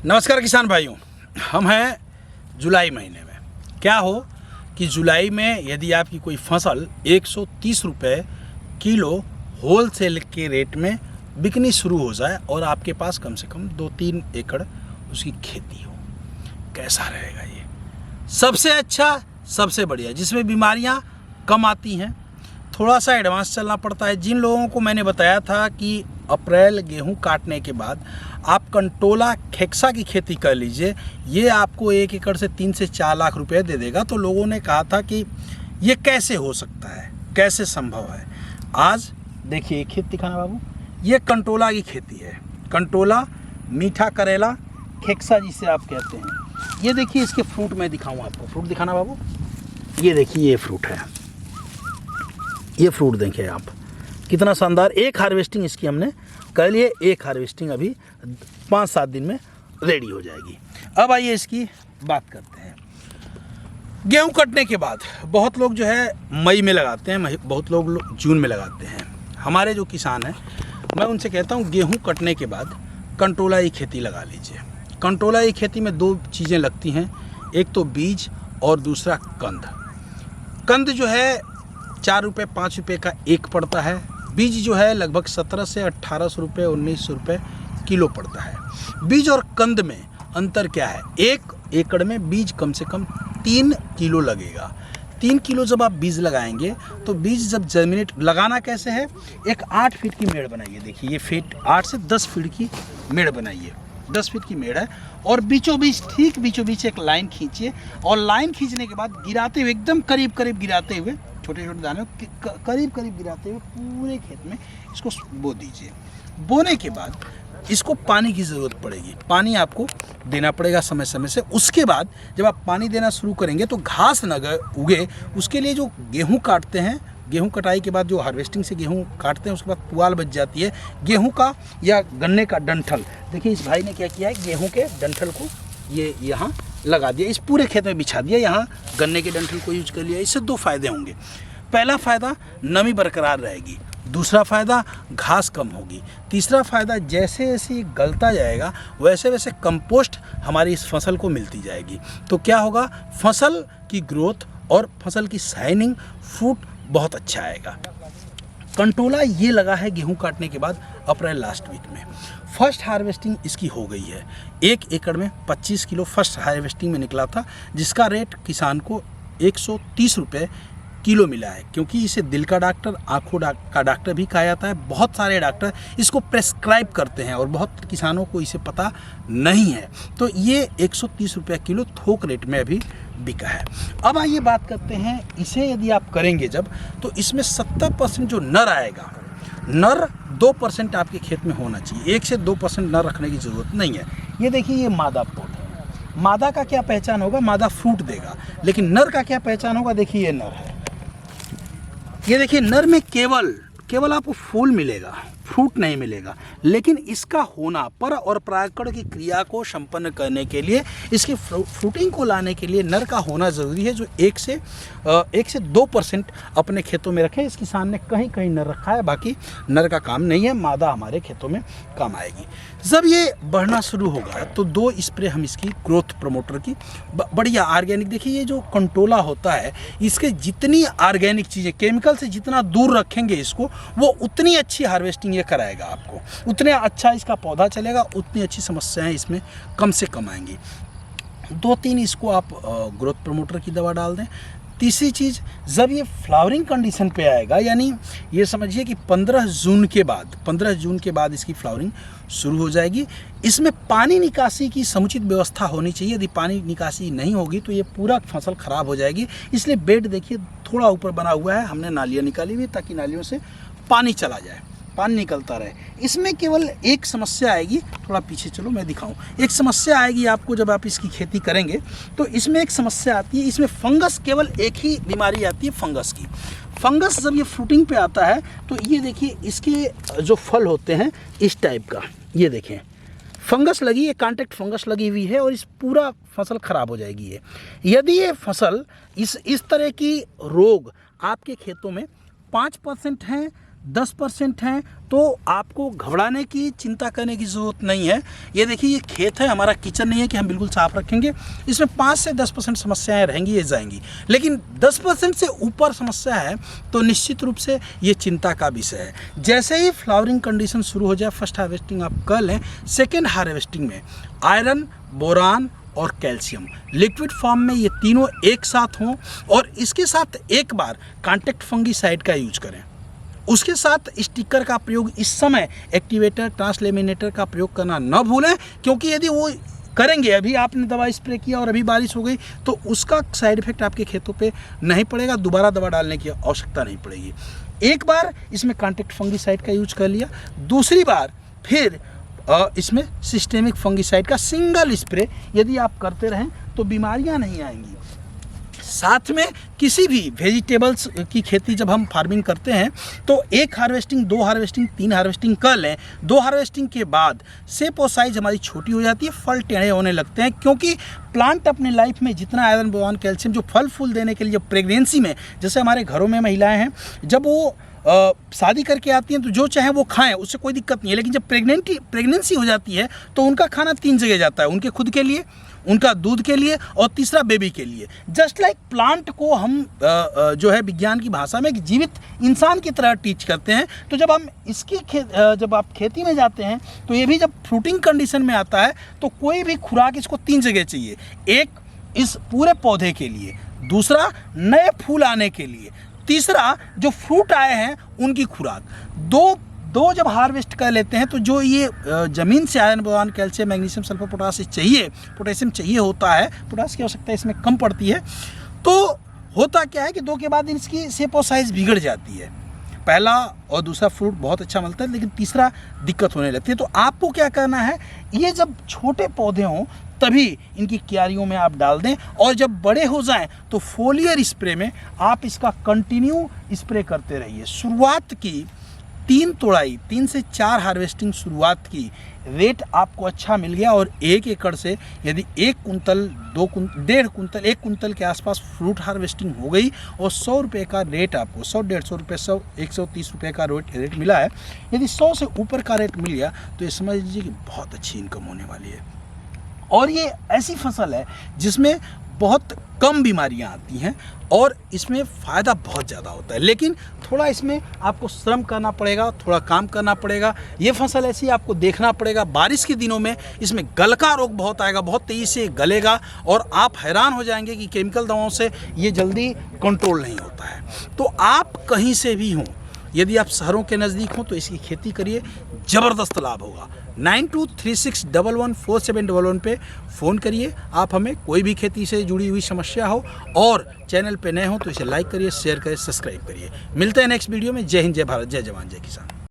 नमस्कार किसान भाइयों, हम हैं जुलाई महीने में। क्या हो कि जुलाई में यदि आपकी कोई फसल 130 रुपये किलो होलसेल के रेट में बिकनी शुरू हो जाए और आपके पास कम से कम 2-3 एकड़ उसकी खेती हो, कैसा रहेगा ये? सबसे अच्छा, सबसे बढ़िया, जिसमें बीमारियां कम आती हैं। थोड़ा सा एडवांस चलना पड़ता है। जिन लोगों को मैंने बताया था कि अप्रैल गेहूं काटने के बाद आप कंटोला खेक्सा की खेती कर लीजिए, ये आपको 1 एकड़ से 3 से 4 लाख रुपए दे देगा, तो लोगों ने कहा था कि ये कैसे हो सकता है, कैसे संभव है। आज देखिए खेत दिखाना बाबू, ये कंटोला की खेती है। कंटोला, मीठा करेला, खेक्सा जिसे आप कहते हैं। ये देखिए इसके फ्रूट मैं दिखाऊँ आपको। फ्रूट दिखाना बाबू, ये देखिए ये फ्रूट है। ये फ्रूट देखिए आप, कितना शानदार। एक हार्वेस्टिंग इसकी हमने कर लिए, एक हार्वेस्टिंग अभी 5-7 दिन में रेडी हो जाएगी। अब आइए इसकी बात करते हैं। गेहूं कटने के बाद बहुत लोग जो है मई में लगाते हैं, बहुत लोग जून में लगाते हैं। हमारे जो किसान हैं, मैं उनसे कहता हूं गेहूं कटने के बाद कंटोला की खेती लगा लीजिए। कंटोला की खेती में 2 चीज़ें लगती हैं, एक तो बीज और दूसरा कंद। कंद जो है 4 रुपये 5 रुपये का एक पड़ता है। बीज जो है लगभग 17 से 1800 रुपये 1900 रुपये किलो पड़ता है। बीज और कंद में अंतर क्या है? 1 एकड़ में बीज कम से कम 3 किलो लगेगा। 3 किलो जब आप बीज लगाएंगे तो बीज जब जर्मिनेट, लगाना कैसे है? एक 8 फीट की मेड़ बनाइए। देखिए ये फीट 8 से 10 फीट की मेड़ बनाइए। 10 फीट की मेड़ है और बीचों बीच, ठीक बीचों बीच एक लाइन खींचिए और लाइन खींचने के बाद गिराते हुए, एकदम करीब करीब गिराते हुए, छोटे छोटे दाने करीब करीब गिराते हुए पूरे खेत में इसको बो दीजिए। बोने के बाद इसको पानी की ज़रूरत पड़ेगी, पानी आपको देना पड़ेगा समय समय से। उसके बाद जब आप पानी देना शुरू करेंगे तो घास न उगे, उसके लिए जो गेहूं काटते हैं, गेहूं कटाई के बाद जो हार्वेस्टिंग से गेहूं काटते हैं उसके बाद पुआल बच जाती है गेहूं का या गन्ने का डंठल। देखिए इस भाई ने क्या किया है, गेहूं के डंठल को ये यहाँ लगा दिया, इस पूरे खेत में बिछा दिया, यहाँ गन्ने के डंठल को यूज कर लिया। इससे 2 फायदे होंगे। पहला फ़ायदा, नमी बरकरार रहेगी। दूसरा फ़ायदा, घास कम होगी। तीसरा फ़ायदा, जैसे जैसे गलता जाएगा वैसे वैसे कंपोस्ट हमारी इस फसल को मिलती जाएगी। तो क्या होगा, फसल की ग्रोथ और फसल की शाइनिंग, फ्रूट बहुत अच्छा आएगा। कंटोला ये लगा है गेहूं काटने के बाद अप्रैल लास्ट वीक में। फर्स्ट हार्वेस्टिंग इसकी हो गई है। 1 एकड़ में 25 किलो फर्स्ट हार्वेस्टिंग में निकला था, जिसका रेट किसान को 130 रुपये किलो मिला है। क्योंकि इसे दिल का डॉक्टर, आँखों का डॉक्टर भी कहा जाता है। बहुत सारे डॉक्टर इसको प्रेस्क्राइब करते हैं और बहुत किसानों को इसे पता नहीं है। तो ये 130 रुपये किलो थोक रेट में अभी बिका है। अब आइए बात करते हैं, इसे यदि आप करेंगे जब, तो इसमें 70% जो नर आएगा, नर 2% आपके खेत में होना चाहिए। 1 से 2% नर रखने की ज़रूरत नहीं है। ये देखिए ये मादा प्लॉट है। मादा का क्या पहचान होगा? मादा फ्रूट देगा। लेकिन नर का क्या पहचान होगा? देखिए ये नर है। ये देखिए नर में केवल आपको फूल मिलेगा, फ्रूट नहीं मिलेगा। लेकिन इसका होना, पर और परागकण की क्रिया को संपन्न करने के लिए, इसकी फ्रूटिंग को लाने के लिए नर का होना ज़रूरी है, जो 1 से 2% अपने खेतों में रखें। इस किसान ने कहीं कहीं नर रखा है, बाकी नर का काम नहीं है। मादा हमारे खेतों में काम आएगी। जब ये बढ़ना शुरू होगा तो 2 स्प्रे हम इसकी ग्रोथ प्रमोटर की बढ़िया ऑर्गेनिक, देखिए ये जो कंटोला होता है, इसके जितनी ऑर्गेनिक चीज़ें, केमिकल से जितना दूर रखेंगे इसको, वो उतनी अच्छी हार्वेस्टिंग ये कराएगा आपको, उतने अच्छा इसका पौधा चलेगा, उतनी अच्छी समस्याएं इसमें कम से कम आएंगी। 2-3 इसको आप ग्रोथ प्रमोटर की दवा डाल दें। तीसरी चीज़, जब ये फ्लावरिंग कंडीशन पे आएगा, यानी ये समझिए कि 15 जून के बाद इसकी फ्लावरिंग शुरू हो जाएगी। इसमें पानी निकासी की समुचित व्यवस्था होनी चाहिए। यदि पानी निकासी नहीं होगी तो ये पूरा फसल ख़राब हो जाएगी। इसलिए बेड देखिए थोड़ा ऊपर बना हुआ है, हमने नालियाँ निकाली हुई ताकि नालियों से पानी चला जाए, पानी निकलता रहे। इसमें केवल एक समस्या आएगी, थोड़ा पीछे चलो मैं दिखाऊं। एक समस्या आएगी आपको जब आप इसकी खेती करेंगे, तो इसमें एक समस्या आती है, इसमें फंगस, केवल एक ही बीमारी आती है फंगस की। फंगस जब ये फ्रूटिंग पे आता है तो ये देखिए इसके जो फल होते हैं इस टाइप का, ये देखें फंगस लगी है, कांटेक्ट फंगस लगी हुई है और इस पूरा फसल खराब हो जाएगी। ये यदि ये फसल इस तरह की रोग आपके खेतों में 5% हैं 10% हैं तो आपको घबराने की, चिंता करने की ज़रूरत नहीं है। ये देखिए, ये खेत है, हमारा किचन नहीं है कि हम बिल्कुल साफ रखेंगे। इसमें 5 से 10% समस्याएं रहेंगी, ये जाएंगी। लेकिन 10% से ऊपर समस्या है तो निश्चित रूप से ये चिंता का विषय है। जैसे ही फ्लावरिंग कंडीशन शुरू हो जाए, फर्स्ट हार्वेस्टिंग आप कर लें, सेकेंड हार्वेस्टिंग में आयरन, बोरान और कैल्शियम लिक्विड फॉर्म में ये तीनों एक साथ हों, और इसके साथ एक बार कॉन्टैक्ट फंगीसाइड का यूज करें। उसके साथ स्टिकर का प्रयोग इस समय एक्टिवेटर, ट्रांसलेमिनेटर का प्रयोग करना न भूलें, क्योंकि यदि वो करेंगे, अभी आपने दवा स्प्रे किया और अभी बारिश हो गई, तो उसका साइड इफेक्ट आपके खेतों पे नहीं पड़ेगा, दोबारा दवा डालने की आवश्यकता नहीं पड़ेगी। एक बार इसमें कॉन्टैक्ट फंगीसाइड का यूज कर लिया, दूसरी बार फिर इसमें सिस्टेमिक फंगीसाइड का सिंगल स्प्रे यदि आप करते रहें तो बीमारियां नहीं आएंगी। साथ में किसी भी वेजिटेबल्स की खेती जब हम फार्मिंग करते हैं तो 1 हार्वेस्टिंग, 2 हार्वेस्टिंग, 3 हार्वेस्टिंग कर लें। 2 हार्वेस्टिंग के बाद शेप और साइज हमारी छोटी हो जाती है, फल टेढ़े होने लगते हैं, क्योंकि प्लांट अपने लाइफ में जितना आयरन, बोरान, कैल्शियम जो फल फूल देने के लिए, जब प्रेगनेंसी में, जैसे हमारे घरों में महिलाएं हैं, जब वो शादी करके आती हैं तो जो चाहे वो खाएं, उससे कोई दिक्कत नहीं है। लेकिन जब प्रेगनेंसी हो जाती है तो उनका खाना 3 जगह जाता है, उनके खुद के लिए, उनका दूध के लिए, और तीसरा बेबी के लिए। जस्ट लाइक प्लांट को हम जो है विज्ञान की भाषा में एक जीवित इंसान की तरह टीच करते हैं, तो जब हम इसकी जब आप खेती में जाते हैं तो ये भी जब फ्रूटिंग कंडीशन में आता है तो कोई भी खुराक इसको 3 जगह चाहिए। एक इस पूरे पौधे के लिए, दूसरा नए फूल आने के लिए, तीसरा जो फ्रूट आए हैं उनकी खुराक। दो जब हार्वेस्ट कर लेते हैं तो जो ये ज़मीन से iron, boron, calcium, magnesium, sulphur, potassium चाहिए होता है, पोटास की आवश्यकता इसमें कम पड़ती है, तो होता क्या है कि 2 के बाद इसकी शेप और साइज़ बिगड़ जाती है। पहला और दूसरा फ्रूट बहुत अच्छा मिलता है, लेकिन तीसरा दिक्कत होने लगती है। तो आपको क्या करना है, ये जब छोटे पौधे हों तभी इनकी क्यारियों में आप डाल दें, और जब बड़े हो जाएं तो फोलियर स्प्रे में आप इसका कंटिन्यू स्प्रे करते रहिए। शुरुआत की 3 से 4 हार्वेस्टिंग शुरुआत की रेट आपको अच्छा मिल गया, और 1 एकड़ से यदि 1 कुंतल, 2 कुंतल, 1.5 कुंतल, 1 कुंतल के आसपास फ्रूट हार्वेस्टिंग हो गई, और 100 रुपये का रेट आपको, 100-150 रुपये, 130 रुपये का रेट मिला है। यदि 100 से ऊपर का रेट मिल गया तो ये समझ लीजिए कि बहुत अच्छी इनकम होने वाली है। और ये ऐसी फसल है जिसमें बहुत कम बीमारियां आती हैं और इसमें फ़ायदा बहुत ज़्यादा होता है, लेकिन थोड़ा इसमें आपको श्रम करना पड़ेगा, थोड़ा काम करना पड़ेगा। ये फसल ऐसी आपको देखना पड़ेगा, बारिश के दिनों में इसमें गलका रोग बहुत आएगा, बहुत तेज़ी से गलेगा, और आप हैरान हो जाएंगे कि केमिकल दवाओं से ये जल्दी कंट्रोल नहीं होता है। तो आप कहीं से भी हों, यदि आप शहरों के नज़दीक हों तो इसकी खेती करिए, ज़बरदस्त लाभ होगा। 9236114711 पे फ़ोन करिए आप हमें, कोई भी खेती से जुड़ी हुई समस्या हो, और चैनल पे नए हो तो इसे लाइक करिए, शेयर करिए, सब्सक्राइब करिए। मिलते हैं नेक्स्ट वीडियो में। जय हिंद, जय भारत, जय जवान, जय किसान।